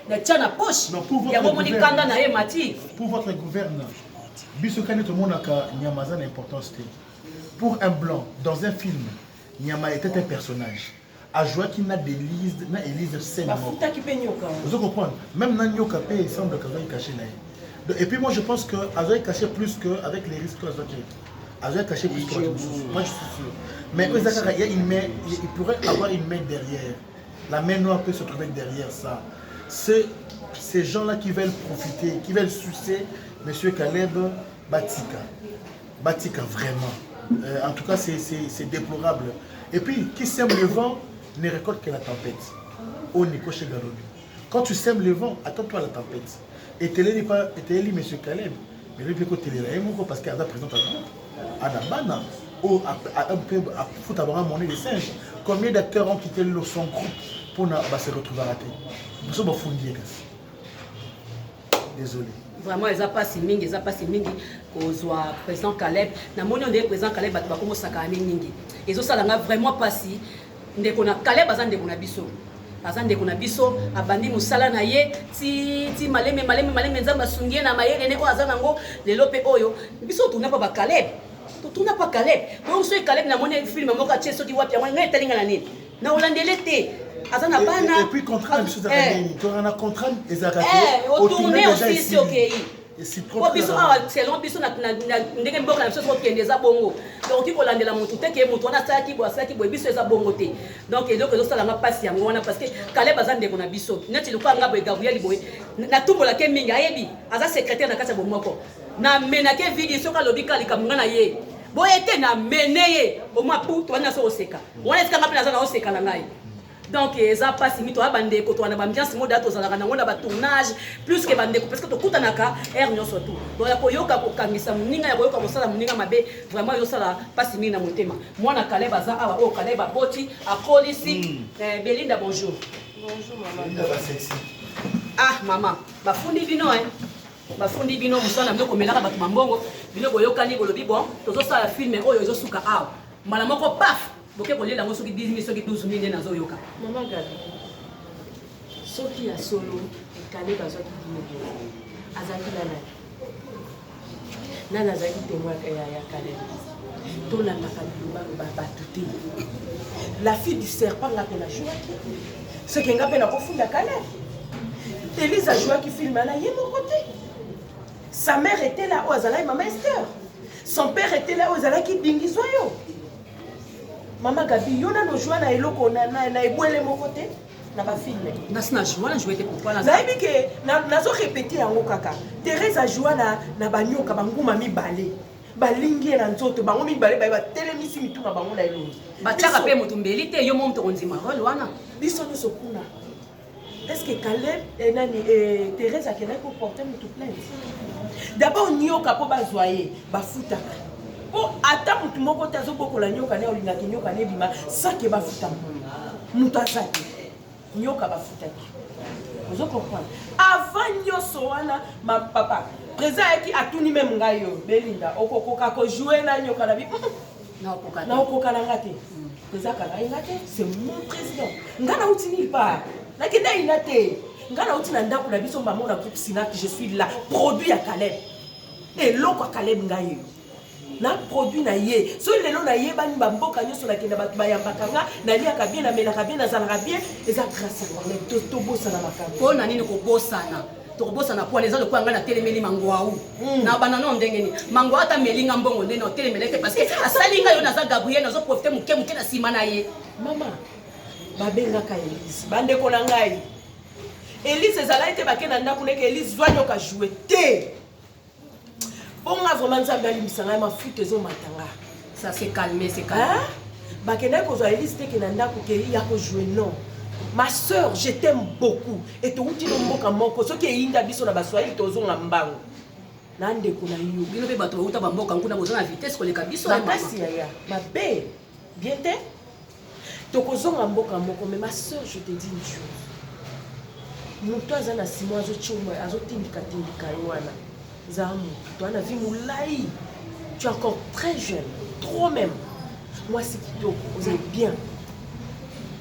na tia na poche. Ya moni kanda na ye mati. Pour votre gouverneur, Bisokane tout le monde a Nyamaza l'importance. Pour un blanc, dans un film, Nyama était un personnage. A joué qui n'a d'Élise, n'a Élise Sen. Vous comprenez? Même dans Nyoka, il semble qu'Azoy est caché là. Et puis moi je pense qu'Azoy est caché plus qu'avec les risques qu'Azoy est caché plus que moi je suis sûr. Mais il pourrait avoir une main derrière. La main noire peut se trouver derrière ça. C'est ces gens-là qui veulent profiter, qui veulent sucer M. Caleb Batika. Batika, vraiment. En tout cas, c'est déplorable. Et puis, qui sème le vent ne récolte que la tempête. Au Nico chez Garobi. Quand tu sèmes le vent, attends-toi à la tempête. Et tu es pas M. Caleb. Mais lui, tu es parce qu'il y a présent à groupe. À la bana. Ou un peu à foutre à monnaie des singes. Combien d'acteurs ont quitté son groupe pour se retrouver à rater? Désolé. Vraiment, ils n'ont pas si mingi, ils n'ont pas si mingi qu'au président Caleb. Na moni on dit président Caleb va comment ça quand mingi. Ils ont ça là vraiment pas si. Ndekona Caleb azan ndekona biso. Azan ndekona biso abandi musala na ye ti maleme nzamba sungie na mayele ne ko azan ngo lelo pe oyo. Biso tuna pas Caleb. Tuna pas Caleb. Donc ce Caleb na moni film moko a tieso ki wapi ya ngai talinga na nini. Na holandele te. Et puis contrat on a contrat les arrêtés au tourner aussi c'est OK. Selon biso na ndenge mboka na biso ko kende za bongo. Donc ki kolandela mutu te ke mutu wana saki bo biso eza bongo te. Donc eloko ezo sala nga pasi yango wana parce que Caleb azande ko na biso. Neti lokwa nga boy Gabriel boy. Na tumbola ke mingi ayebi aza secrétaire na kasa bomoko. Na menake vidi soka lobika likamunga na ye. Boyete na meneye au moins pour toi na so oseka. Wana eska nga pe na za na oseka na ngai. Donc ça passe mito abande ko to na bambiance moda to zalaka na ngona ba tournage plus que bande parce que to kutanaka air nyo surtout donc ya koyoka ko kangisa muninga ya koyoka mosala muninga mabe vraiment yo sala passe mini na motema mwana Caleb aza awa o Caleb aboti akolisi Belinda bonjour. Bonjour maman. Belinda va sexy. Ah maman bafundi bino bafundi bino musana myo komelaka bato mambongo bino koyokani bolobi bon tozo sala film oyo ezo suka awa mala moko paf. Boke kolela ngo soki 10 000 soki 12 000 na zo yoka. Maman Gabi. Soki ya solo Caleb azaki dino. Azaki nana. Nana azaki témoin ya Caleb. Tona na ba tuté. La fille du serpent l'appelle joué. Ce qui ngapé na kofunda Caleb. Élise a joué qui filme là yé mon côté. Sa mère était là, Ozala maman Esther. Son père était là, Ozala qui dingisoyo. Maman Gabi, yona no joie na eloko na ebwele moko te na ba filme. Na sina joie na jouer te pourquoi na. Na ebike na zo répéter yango kaka. Thérèse a joie na banyoka banguma mibale. Balingi na nzoto bango mibale ba telemisi mituma bango na elongi. Ba tchaka pe mutumbeli te yo monto onzima role wana. Biso no sokuna. Est-ce que Caleb Thérèse a quelqu'un pour porter mutu plainte? D'abord nyoka po bazoyer ba futaka. Oh, attends, tu m'as dit que tu as dit que tu as dit que tu as dit que tu as dit que tu as dit que tu avant Nyosoana, ma papa, présent qui a tout même Gayo, Belinda, Okoko, jouer na Nyoka na bi. Na Okoka na ngate. Présent Kanaïngate, c'est mon président. Ngana outini pas. Na kenda inate. Ngana outina ndako na biso maman na groupe Sina que je suis là, produit à Caleb. Et loko Caleb Ngayo. Na produit na ye so lelo na ye bani bamboka nyoso na kenda batu bayambaka nga na liaka bien na melaka bien na zalaka bien eza grâce à moi to bosana makambo po na nini ko bosana to bosana po les autres ko nga na telemeli mangwa u na bana no ndengeni mangwa ata melinga mbongo ndeno telemeleke parce que asalinga yo na za Gabriel na zo profiter muke na sima na ye mama babenga ka Elise bande ko na ngai Elise ezala ete bakena ndako neke Elise zwanyo ka jouer te. On a vraiment ça bien limsanga ma flûte zo matanga. Ça s'est calmé, c'est calmé. Hein? Bakena ko zo Elise te kenanda ko ke ya ko jouer non. Ma sœur, je t'aime beaucoup et to uti no mboka moko so ke inda biso na baswahili to zo ngambango. Nande ko na yo. Bino pe bato uta bamboka nkuna bozo na vitesse ko leka biso na kasi ya. Ma bé, bien te. To ko zo ngamboka moko mais ma sœur, je te dis une chose. Muto azana simo azo chomwe azo tindika yoana. Zamu, toi on a vu Moulaï. Tu es encore très jeune, trop même. Moi c'est qui vous êtes bien.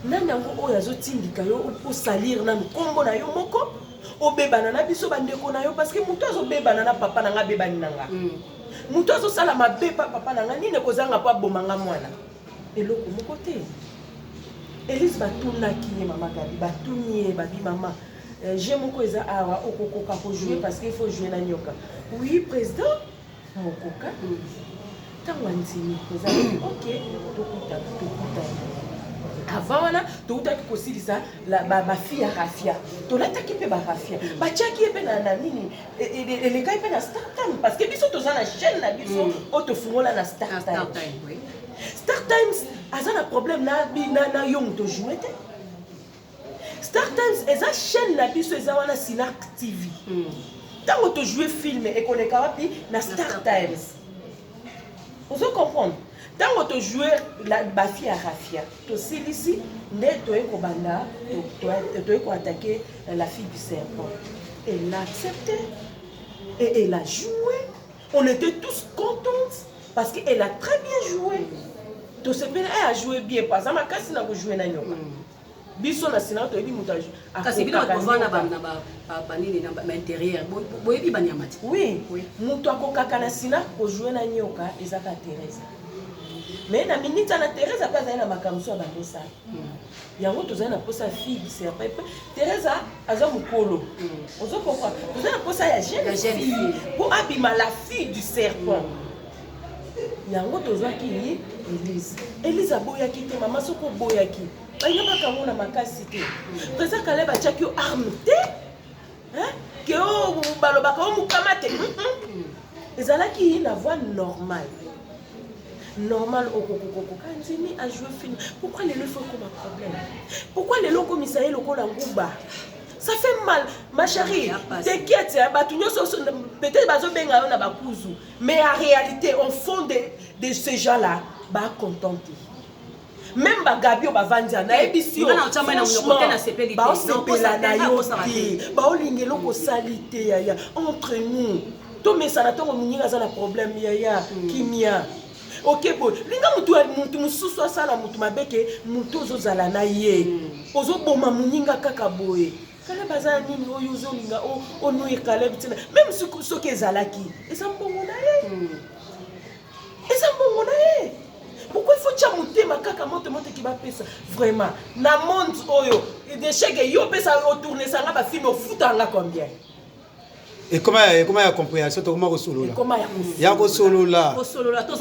nani yango oyo azotindika yo osalir nanu kombo na yo moko obebana na biso bandeko na yo parce que mutu azobebana na papa nanga bebani nanga mutu azosala mabe pa papa nanga nini kozanga po abomanga mwana eloko moko te Elise batunaki ye mama Gabi batuni ye babi mama j'ai moko eza awa okokoka ko jouer parce qu'il faut jouer na nyoka oui président mokoka tango antini président ok tokuta avant wana toutaki kosilisa bafille ya rafia tolataki mpe barafia batiaki ye mpe na nini elekai mpe na startime parce que biso toza na chaîne na biso oyo tofungola na startime startimes aza na problème na yo moto joue te startimes eza chaîne na biso eza wana Sinak TV ntango tojoue film ekoleka wapi na startimes ozo comprendre ntango tojoue bafille ya rafia tosilisi nde toye kobanda toye koattaquer la fille du serpent elle a accepté et elle a joué on était tous contents parce qu'elle a très bien joué tosepeli elle a joué bien parce que makasi na kojouer na nyoka biso na sina toyebi moto kasi bino bakovana banini na intérieur boyebi banyama ti oui moto akokaka na sina kojouer na nyoka ezaka Thérèse mais na minute na Thérèse ape azali na makambo so ya bandosala yango tozali na posa fille serpent Thérèse aza mokolo ozo comprendre tozali na posa ya jeune fille po abima la fille du serpent yango tozwaki Elise aboyaki te mama soko boyaki baina bakango na makasi te président Caleb atiaki yo arme te ke o balobaka o mukama te ezalaki na voix normale Kanzimi a joué film pourquoi les faut comme un problème pourquoi les locaux misaïe locaux la ngouba ça fait mal ma chérie t'inquiète peut-être bazo benga na bakuzu mais en réalité au fond de ces gens là ba contenter même Gabi ba vandia na ebisi ba sepela na yo ba olingelo ko salite ya entre nous to mesana to muninga za na problème ya kimia ok bon linga mutu mususu asala mutu mabeke mutu ozozala na ye ozoboma muninga kaka boye kala bazala nini oyo ozolinga onuye Caleb tina même soki ezalaki eza mbongo na ye pourquoi il faut tia motema kaka moto ki bapesa vraiment na monde oyo d'échec yo pesa retourner sanga ba film ofutanga combien et comment ya compréhension to comment kosolola ya kosolola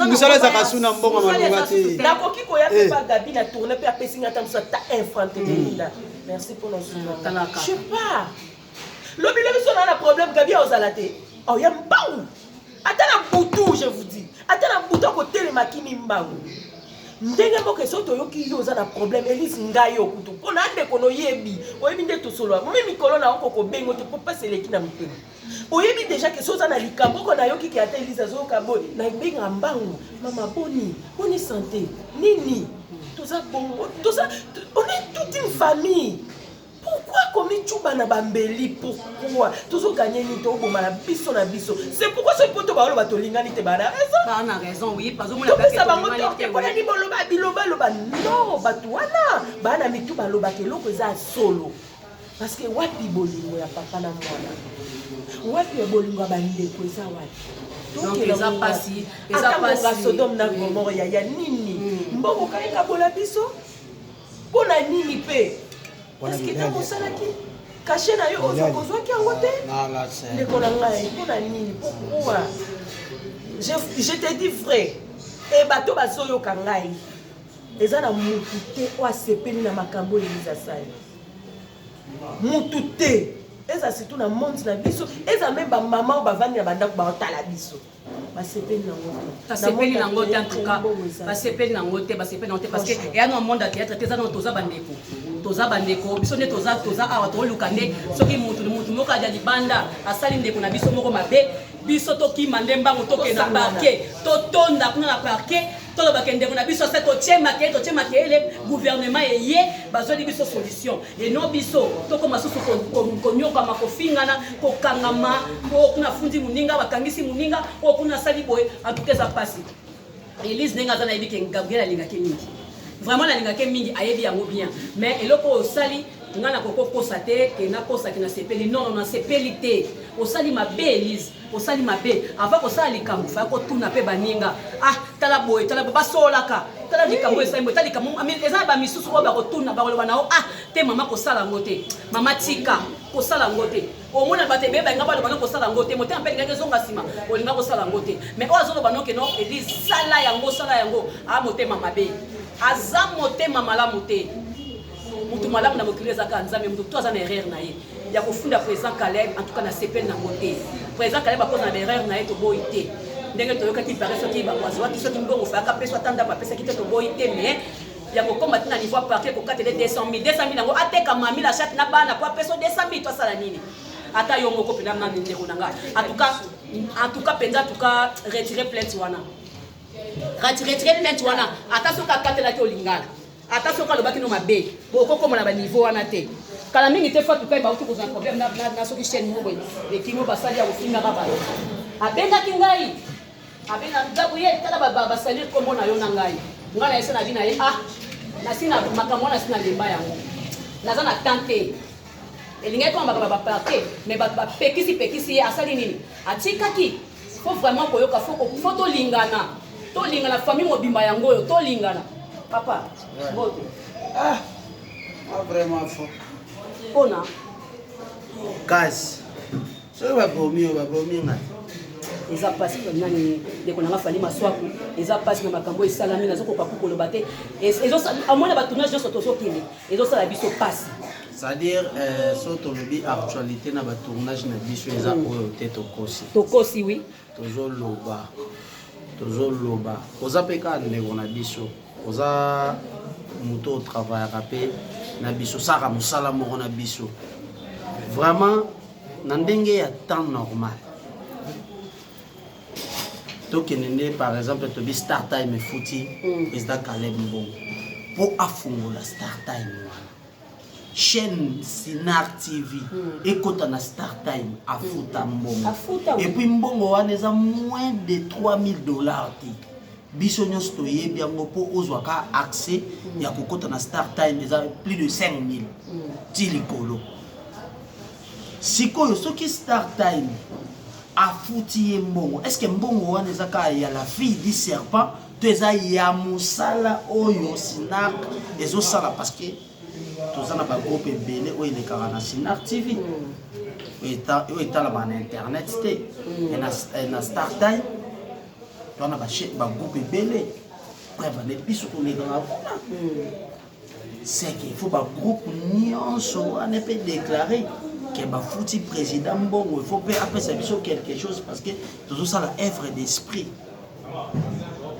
misala za kasuna mbongo malonga te na koki ko ya pe ba Gabi na tourner pe apesi ngata musa ta infante Belinda merci pour nos souvenirs je sais pas lobi son a problème Gabi ozalate oh ya mbangu ata na butu je vous dis ata na butu ko telemakini mbangu ndenge mboke soto yoki yo za na problème Elise ngayo kutu pona ande kono yebi oyebi nde tosolo mimi mikolo na okoko bengo te popa seleki na mpema oyebi déjà que soza na likambo ko na yoki ki ata Elise zo ka boy na benga mbangu mama boni santé nini tout ça on est toute une famille pourquoi comme chuba na bambeli pourquoi toujours gagner ni to boma na biso c'est pourquoi ce poto ba loba to lingani te ba na raison oui parce que mon ça ba moto ke kona ni boloba biloba non batuana ba na mitu ba loba ke loko za solo parce que wapi bolingo ya papa na mwana wapi bolingo ba ndeko za wapi donc eza pasi Sodome na Gomorrhe ya nini mboko kaika bola biso pona nini pe est-ce que tu as mosalaki caché na yo ozwaki yango te ndeko na ngai mpona nini pourquoi je te dis vrai e bato bazoyoka ngai eza na mutu te oyo asepeli na makambo Elise asali mutu te eza surtout na monde na biso eza même bamama oyo bavandi na bandako baotala biso basepeli nango te en tout cas basepeli nango te parce que eya na monde ya théâtre te eza na toza bandeko biso nde toza awa toluka nde soki mutu moko aja libanda asali ndeko na biso moko mabe biso tokima nde mbango tokenda parke totonda kuna na parke tolobaka ndeko na biso se totie makele gouvernement eye bazweli biso solution et non biso tokoma susu konyokama kofingana kokangama kuna fundi muninga bakangisi muninga kuna sali boye en tout cas ça passe Elise ndenge aza na yebi ke Gabriel alingaki mingi vraiment nalingaki mingi ayebi yango bien mais eloko osali nga na koko kosa te ke na kosa ke na sepeli non na sepeli te osali mabe Elise osali mabe avant kosala likambo fa kotuna pe baninga tala boye basolaka tala likambo esali boye tala likambo eza ba misusu oyo bakotuna bakoloba nao te mama kosala ngo te mama tika kosala ngo te omona bato ebeba nga baloba no kosala ngo te motema mpe lingaki ezonga nsima olinga kosala ngo te mais oyo azoloba no ke no Elise sala yango motema mabe aza motema malamu te mutu malamu na mokili ezaka nzambe mutu to aza na erreur na ye ya kofunda président Caleb en tout cas na sepel na moté président Caleb akoza na erreur na ye to boyi te ndenge toyokaki pare soki bakwazwaki soki mbongo faka pe so atanda bapesaki te to boyi te mais ya kokoma tina niveau ya parti kokatele 200 000 yango ateka mami la chate na bana po apeso 200 000 to asala nini ata yo moko pena na ndeko na ngai en tout cas penza en tout cas retirer plainte wana ata soka katela to lingala ata soka lobaki no mabe bokoko na ba niveau wana te kala mingi te fa tukai ba utu ko problème na soki chaîne moko e kingo basali ya kofinga ba abenga kingai abena ndabu ye tala ba salir kombo na yo na ngai ngala esa na bina ye na sina makambo na sina lemba yango naza na tante elingai ko ba parti mais ba pekisi asali nini atikaki faut vraiment koyoka faut to lingana famille mobimba yango yo to lingana papa bote vraiment fort ona kasi so babomi nga eza pasi nani ndeko nanga fali maswaku eza pasi na makambo esalami nazokoka kukoloba te amona batournage nyonso tozokende ezosala biso pasi c'est-à-dire so tolobi actualité na batournage na biso eza oyo te tokosi oui tozoloba oza mpe kaka ndeko na biso oza moto otravaillaka mpe na biso osaka mosala moko na biso vraiment na ndenge ya temps normal tokende nde par exemple tobi Star Time efuti président Caleb Mbongo mpo afungola Star Time wana chaîne Sinar TV ekota na Star Time afuta Mbongo et puis Mbongo wana eza moins de $3000 te biso nyonso toyebi yango mpo ozwaka accès ya kokota na Star Time eza plus de 5000 ti likolo sikoyo soki Star Time afuti ye Mbongo est-ce que Mbongo wana eza kaka ya la fille du serpent to eza ya mosala oyo Sinar ezosala parce que toza na bagroupe ebele oyo elekaka na Sinar TV oyo etalama na internet te na Star Time twana bagroupe ebele prevane biso tolekaka kuna c'est que il faut bagroupe nyonso wana mpe déclarer que bafuti président Mbongo il faut mpe apesa biso quelque chose parce que tozosala œuvre d'esprit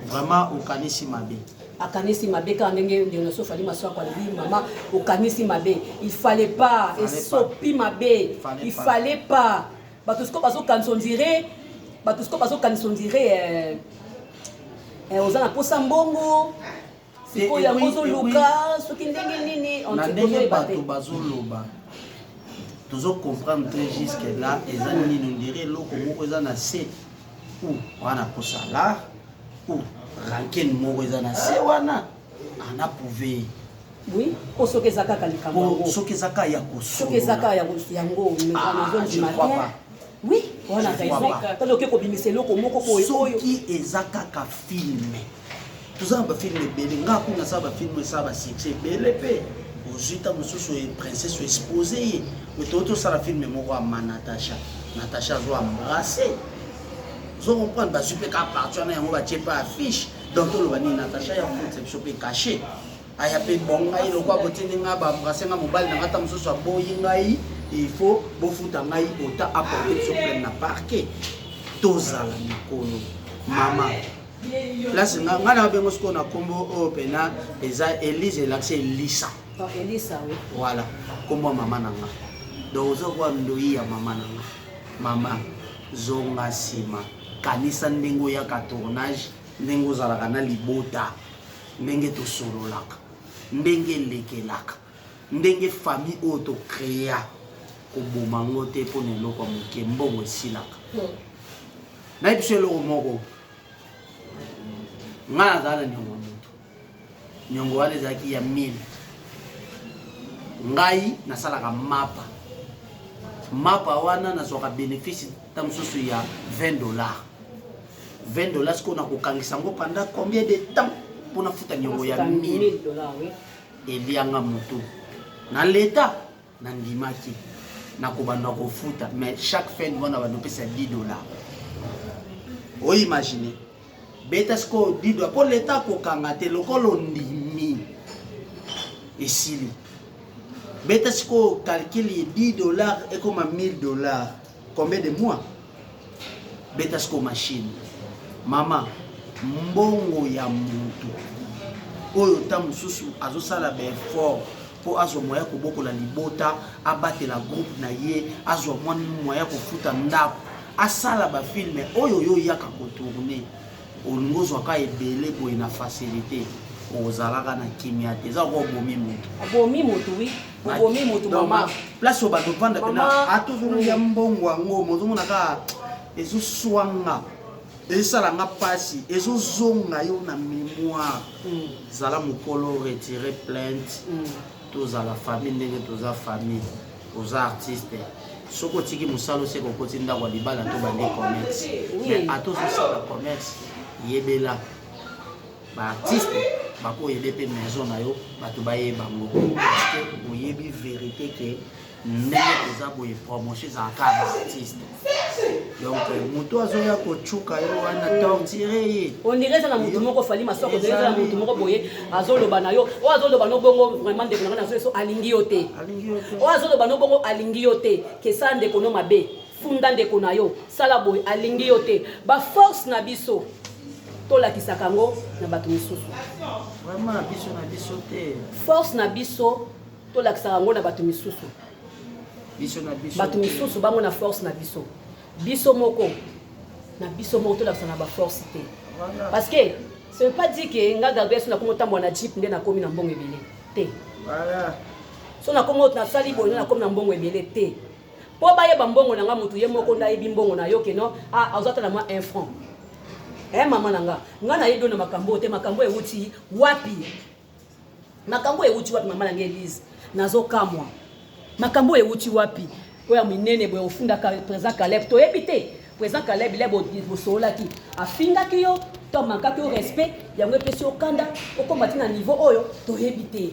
vraiment okanisi mabe akanisi mabe ka ndenge ndenoso fali maswako ali mama okanisi mabe il fallait pas esopi mabe il fallait pas batusko bazo kansondire ozana posa Mbongo siko ya mozo luka soki ndenge nini on ndenge bato bazoloba tozo comprendre très jusque là eza nini on dirait loko moko eza na se ou wana posala ou ranken moko eza na se wana ana pouvé oui osoke zaka kalikambo soke zaka ya koso soke zaka ya yango je crois pas oui wana raison talo ke ko bimisa loko moko ko oyo soki eza kaka film toza ba film ebele nga kuna sa ba film esa ba succès ebele pe ozita mosusu e princesse exposé mais toto sala film moko ama Natasha zo embrasser zo comprendre ba super ka partir na yango ba tie pas affiche donc to lo bani Natasha ya conception pe caché aya pe bonga ilo kwa botini nga ba embrasser nga mobile na ngata mosusu aboyi ngai il faut bofuta ngai ota apporter sur plein na parquet tozala mikolo mama place nga na bengo sko na kombo o pena eza Elise l'accès Elisa Elisa oui voilà kombo mama nanga donc zo kwa ndoi ya mama nanga mama zonga sima kanisa ndengo ya ka tournage ndengo zalaka na libota ndenge to sololaka ndenge lekelaka ndenge famille auto créa koboma ngote po ne loko moke Mbongo esilaka na biso eloko moko nga nazala ni moto nyongo wana ezalaki ya 1000 ngai nasalaka mapa wana nazwaka bénéfice ta mosusu ya $20 $20 sikoyo nakokangisa yango pendant combien de temps mpona futa nyongo ya 1000 elianga motu na leta nandimaki nakobanda kofuta mais chaque fin de mois na bandopesa $10 oimagine beta sikoyo $10 mpo leta akokanga te lokolo ndimi esili beta sikoyo calcule $10 ekoma $1000 combien de mois beta sikoyo machine mama mbongo ya mutu oyo ta mosusu azosala baeffort mpo azwa moya kobokola libota abatela groupe na ye azwa moya kofuta ndako asala bafilme oyo yo yaka kotourne olingi ozwaka ebele boye na facilité ozalaka na kimia te eza kobomi motu obomi motu mama place oyo batovanda pena atozoloya mbongo yango mozomonaka ezoswanga esalanga mpasi ezozonga yo na mémoire zala mokolo retire plainte tozala famille ndenge toza famille oza artiste soki otiki mosala oseka okoti ndako ya libala to bande commerce mais atozosala commerce yebela baartiste bakoyebe mpe maison na yo bato bayeba ngo parce que oyebi vérité ke ndenge eza boye promotion ezalaka baartiste donc moto azoya kocuka yo wana tortire ye ondire eza na motu moko fali masoko eza na motu moko boye azoloba na yo oyo azoloba no bongo vraiment ndeko nanga na so alingi yo te oyo azoloba no bongo alingi yo te kesa ndeko no mabe funda ndeko na yo sala boye alingi yo te baforce na biso tolakisaka ngo na bato misusu vraiment biso te force na biso tolakisaka ngo na bato misusu bato misusu bango na force na biso moko na biso moko tolakisa na baforce te parce que ça veut pas dire que nga Gabriel so nakomi otambola na jeep nde nakomi na mbongo ebele te so nakomi nasali boye nakomi na mbongo ebele te mpo bayeba mbongo na nga motu ye moko ndayebi mbongo na yo keno azwatala mwa 1 franc mama na nga nayebi na makambo te makambo ewuti wapi mama na nga Elise nazokamwa makambo ewuti wapi oya minene boye ofunda président Caleb toyebi te président Caleb ile bosolaki afingaki yo to mankaki yo respect yango epesi okanda okomati na niveau oyo toyebi te